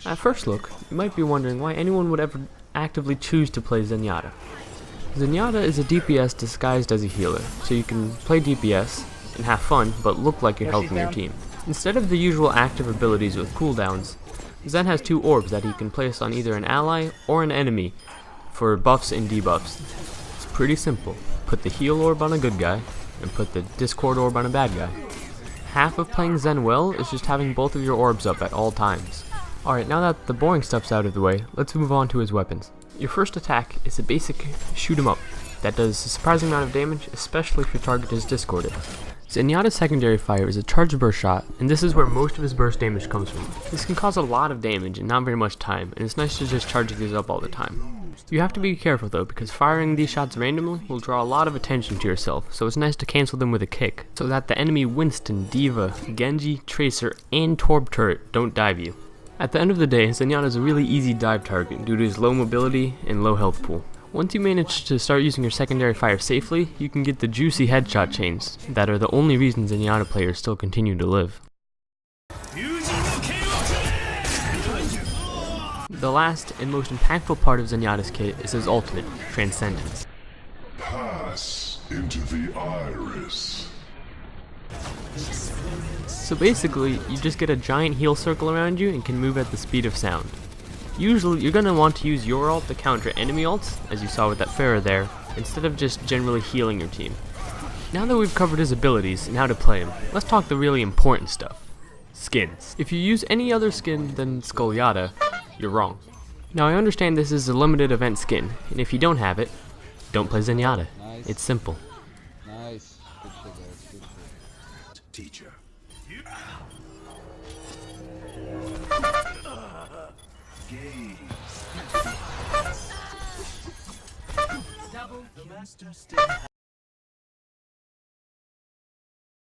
At first look, you might be wondering why anyone would ever actively choose to play Zenyatta. Zenyatta is a DPS disguised as a healer, so you can play DPS and have fun, but look like you're helping your team. Instead of the usual active abilities with cooldowns, Zen has two orbs that he can place on either an ally or an enemy for buffs and debuffs. It's pretty simple. Put the heal orb on a good guy, and put the discord orb on a bad guy. Half of playing Zen well is just having both of your orbs up at all times. Alright, now that the boring stuff's out of the way, let's move on to his weapons. Your first attack is a basic shoot 'em up that does a surprising amount of damage, especially if your target is discorded. Zenyatta's secondary fire is a charged burst shot, and this is where most of his burst damage comes from. This can cause a lot of damage in not very much time, and it's nice to just charge these up all the time. You have to be careful though, because firing these shots randomly will draw a lot of attention to yourself, so it's nice to cancel them with a kick, so that the enemy Winston, Diva, Genji, Tracer, and Torb turret don't dive you. At the end of the day, Zenyatta is a really easy dive target due to his low mobility and low health pool. Once you manage to start using your secondary fire safely, you can get the juicy headshot chains that are the only reason Zenyatta players still continue to live. The last and most impactful part of Zenyatta's kit is his ultimate, Transcendence. Pass into the iris. So basically, you just get a giant heal circle around you and can move at the speed of sound. Usually, you're going to want to use your ult to counter enemy ults, as you saw with that Pharah there, instead of just generally healing your team. Now that we've covered his abilities and how to play him, let's talk the really important stuff. Skins. If you use any other skin than Zenyatta, you're wrong. Now I understand this is a limited event skin, and if you don't have it, don't play Zenyatta. Nice. It's simple. Nice. Good shit, guys. Good shit. Teacher. Gaze.